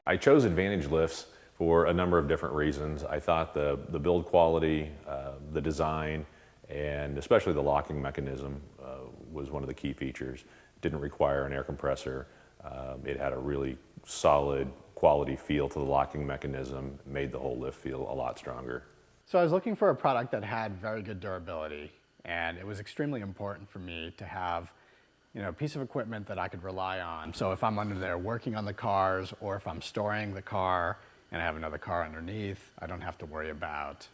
I chose Advantage lifts for a number of different reasons. I thought the build quality, the design, and especially the locking mechanism was one of the key features. It didn't require an air compressor. It had a really solid quality feel to the locking mechanism, made the whole lift feel a lot stronger. So I was looking for a product that had very good durability, and it was extremely important for me to have a piece of equipment that I could rely on. So if I'm under there working on the cars, or if I'm storing the car and I have another car underneath, I don't have to worry about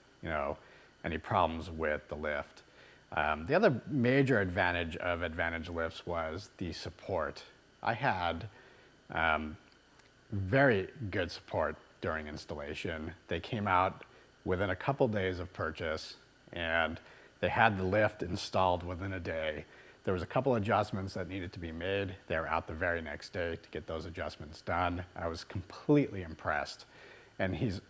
any problems with the lift. The other major advantage of Advantage lifts was the support. I had very good support during installation. They came out within a couple days of purchase, and they had the lift installed within a day. There was a couple adjustments that needed to be made. They were out the very next day to get those adjustments done. I was completely impressed. And he's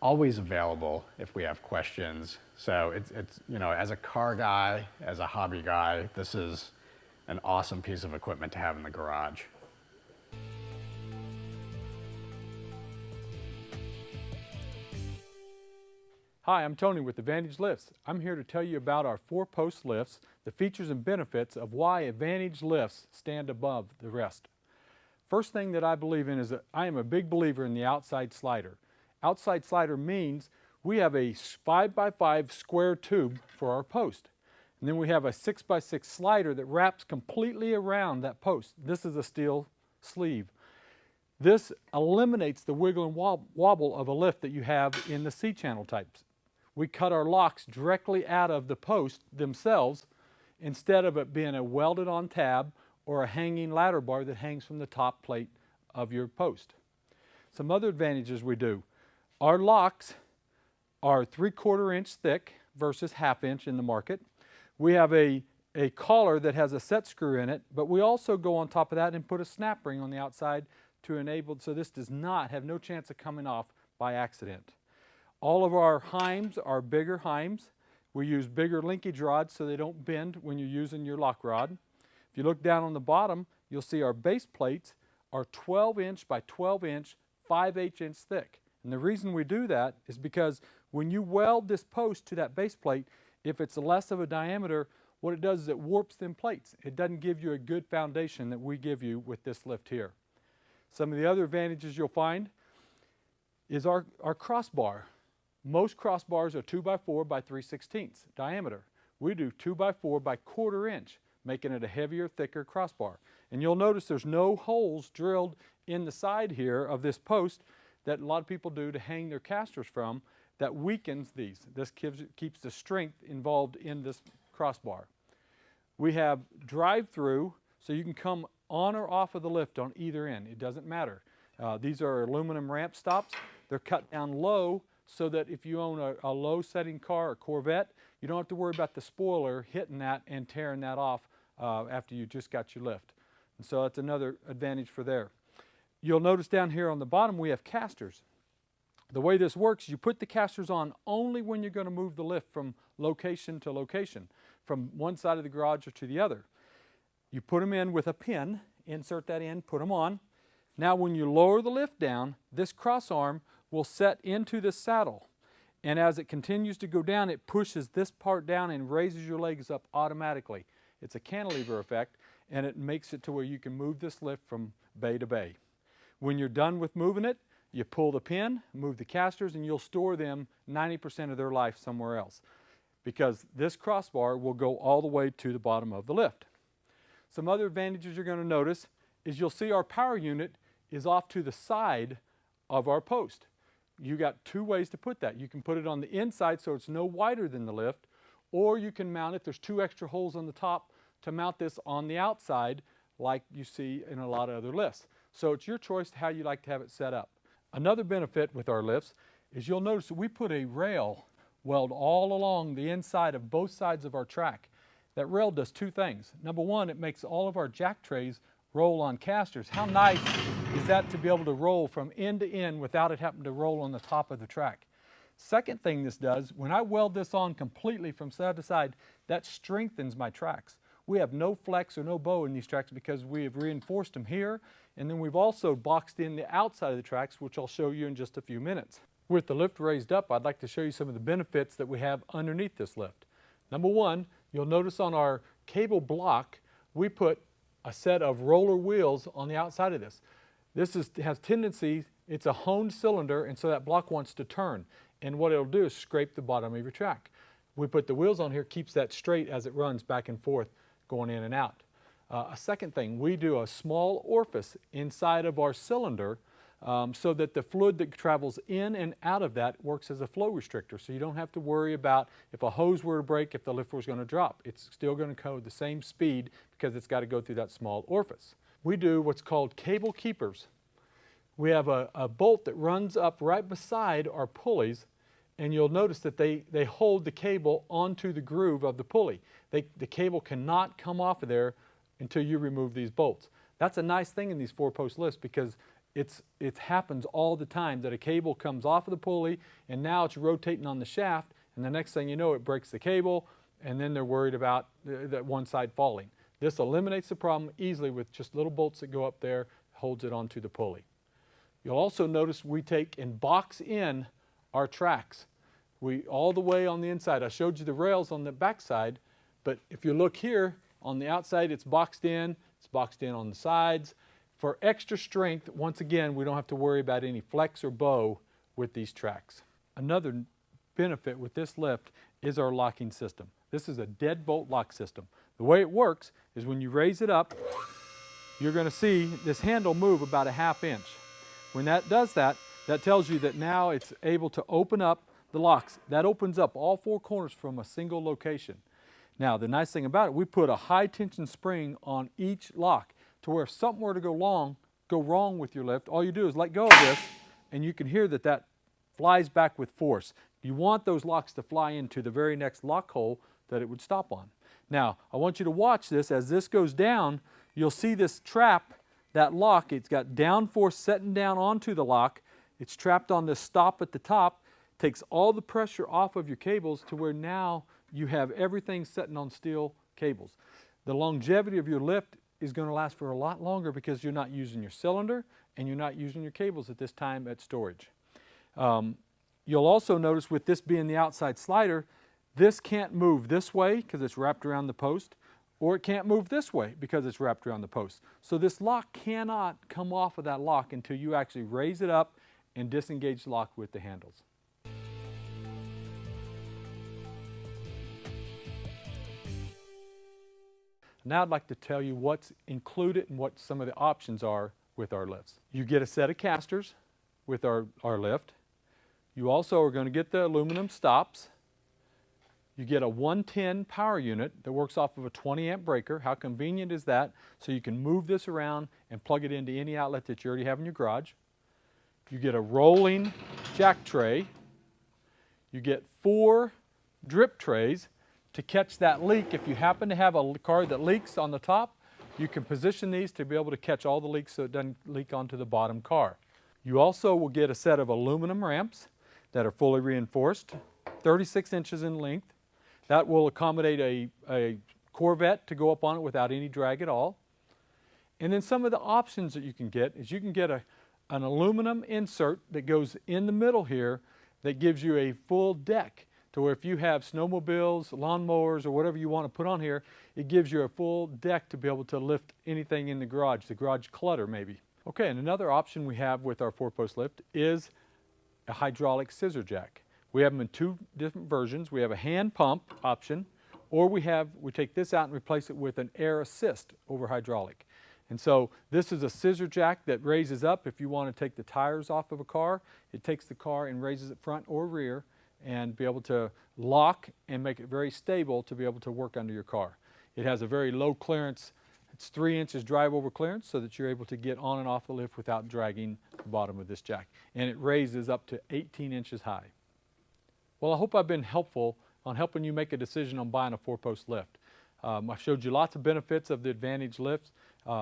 always available if we have questions. So it's as a car guy, as a hobby guy, this is an awesome piece of equipment to have in the garage. Hi, I'm Tony with Advantage Lifts. I'm here to tell you about our 4-post lifts, the features and benefits of why Advantage lifts stand above the rest. First thing that I believe in is that I am a big believer in the outside slider. Outside slider means we have a 5x5 square tube for our post. And then we have a 6x6 slider that wraps completely around that post. This is a steel sleeve. This eliminates the wiggle and wobble of a lift that you have in the C-channel types. We cut our locks directly out of the post themselves instead of it being a welded on tab or a hanging ladder bar that hangs from the top plate of your post. Some other advantages we do. Our locks are 3/4 inch thick versus 1/2 inch in the market. We have a collar that has a set screw in it, but we also go on top of that and put a snap ring on the outside to enable, so this does not have no chance of coming off by accident. All of our heims are bigger heims. We use bigger linkage rods so they don't bend when you're using your lock rod. If you look down on the bottom, you'll see our base plates are 12 inch by 12 inch, 5/8 inch thick. And the reason we do that is because when you weld this post to that base plate, if it's less of a diameter, what it does is it warps them plates. It doesn't give you a good foundation that we give you with this lift here. Some of the other advantages you'll find is our crossbar. Most crossbars are 2x4 by 3/16 diameter. We do 2x4 by 1/4 inch, making it a heavier, thicker crossbar. And you'll notice there's no holes drilled in the side here of this post that a lot of people do to hang their casters from. That weakens these. This keeps the strength involved in this crossbar. We have drive-through, so you can come on or off of the lift on either end. It doesn't matter. These are aluminum ramp stops. They're cut down low so that if you own a low-setting car or Corvette, you don't have to worry about the spoiler hitting that and tearing that off after you just got your lift. And so that's another advantage for there. You'll notice down here on the bottom we have casters. The way this works, you put the casters on only when you're going to move the lift from location to location, from one side of the garage or to the other. You put them in with a pin, insert that in, put them on. Now when you lower the lift down, this cross arm will set into the saddle. And as it continues to go down, it pushes this part down and raises your legs up automatically. It's a cantilever effect, and it makes it to where you can move this lift from bay to bay. When you're done with moving it, you pull the pin, move the casters, and you'll store them 90% of their life somewhere else, because this crossbar will go all the way to the bottom of the lift. Some other advantages you're going to notice is you'll see our power unit is off to the side of our post. You got 2 ways to put that. You can put it on the inside so it's no wider than the lift, or you can mount it. There's 2 extra holes on the top to mount this on the outside like you see in a lot of other lifts. So it's your choice how you like to have it set up. Another benefit with our lifts is you'll notice that we put a rail weld all along the inside of both sides of our track. That rail does 2 things. Number one, it makes all of our jack trays roll on casters. How nice is that to be able to roll from end to end without it having to roll on the top of the track? Second thing this does, when I weld this on completely from side to side, that strengthens my tracks. we have no flex or no bow in these tracks because we have reinforced them here, and then we've also boxed in the outside of the tracks, which I'll show you in just a few minutes. With the lift raised up, I'd like to show you some of the benefits that we have underneath this lift. Number one, you'll notice on our cable block, we put a set of roller wheels on the outside of this. This has tendency, it's a honed cylinder, and so that block wants to turn. And what it'll do is scrape the bottom of your track. We put the wheels on here, keeps that straight as it runs back and forth, going in and out. A second thing, we do a small orifice inside of our cylinder so that the fluid that travels in and out of that works as a flow restrictor. So you don't have to worry about if a hose were to break, if the lift was going to drop. It's still going to go the same speed because it's got to go through that small orifice. We do what's called cable keepers. We have a bolt that runs up right beside our pulleys, and you'll notice that they hold the cable onto the groove of the pulley. The cable cannot come off of there until you remove these bolts. That's a nice thing in these 4-post lifts because it happens all the time that a cable comes off of the pulley and now it's rotating on the shaft, and the next thing you know it breaks the cable, and then they're worried about that one side falling. This eliminates the problem easily with just little bolts that go up there, holds it onto the pulley. You'll also notice we take and box in our tracks. All the way on the inside. I showed you the rails on the back side, but if you look here on the outside, it's boxed in on the sides. For extra strength, once again, we don't have to worry about any flex or bow with these tracks. Another benefit with this lift is our locking system. This is a deadbolt lock system. The way it works is when you raise it up, you're going to see this handle move about a 1/2 inch. When that does that, that tells you that now it's able to open up the locks. That opens up all 4 corners from a single location. Now, the nice thing about it, we put a high tension spring on each lock to where if something were to go wrong with your lift, all you do is let go of this, and you can hear that flies back with force. You want those locks to fly into the very next lock hole that it would stop on. Now, I want you to watch this. As this goes down, you'll see this trap, that lock, it's got down force setting down onto the lock. It's trapped on this stop at the top, takes all the pressure off of your cables to where now you have everything sitting on steel cables. The longevity of your lift is going to last for a lot longer because you're not using your cylinder and you're not using your cables at this time at storage. You'll also notice with this being the outside slider, this can't move this way because it's wrapped around the post, or it can't move this way because it's wrapped around the post. So this lock cannot come off of that lock until you actually raise it up and disengage the lock with the handles. Now I'd like to tell you what's included and what some of the options are with our lifts. You get a set of casters with our lift. You also are going to get the aluminum stops. You get a 110 power unit that works off of a 20 amp breaker. How convenient is that? So you can move this around and plug it into any outlet that you already have in your garage. You get a rolling jack tray. You get 4 drip trays to catch that leak. If you happen to have a car that leaks on the top, you can position these to be able to catch all the leaks so it doesn't leak onto the bottom car. You also will get a set of aluminum ramps that are fully reinforced, 36 inches in length. That will accommodate a Corvette to go up on it without any drag at all. And then some of the options that you can get is you can get an aluminum insert that goes in the middle here that gives you a full deck to where if you have snowmobiles, lawnmowers, or whatever you want to put on here, it gives you a full deck to be able to lift anything in the garage clutter maybe. Okay, and another option we have with our 4-post lift is a hydraulic scissor jack. We have them in 2 different versions. We have a hand pump option, or we take this out and replace it with an air assist over hydraulic. And so this is a scissor jack that raises up if you want to take the tires off of a car. It takes the car and raises it front or rear and be able to lock and make it very stable to be able to work under your car. It has a very low clearance. It's 3 inches drive over clearance so that you're able to get on and off the lift without dragging the bottom of this jack. And it raises up to 18 inches high. Well, I hope I've been helpful on helping you make a decision on buying a 4-post lift. I've showed you lots of benefits of the Advantage lifts.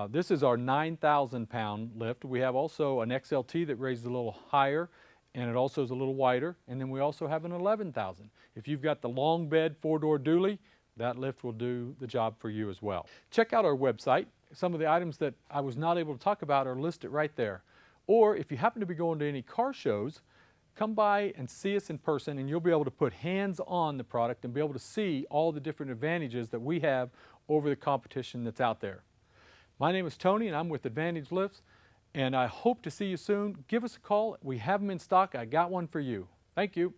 This is our 9,000 pound lift. We have also an XLT that raises a little higher, and it also is a little wider. And then we also have an 11,000. If you've got the long bed 4-door dually, that lift will do the job for you as well. Check out our website. Some of the items that I was not able to talk about are listed right there. Or if you happen to be going to any car shows, come by and see us in person, and you'll be able to put hands on the product and be able to see all the different advantages that we have over the competition that's out there. My name is Tony, and I'm with Advantage Lifts, and I hope to see you soon. Give us a call. We have them in stock. I got one for you. Thank you.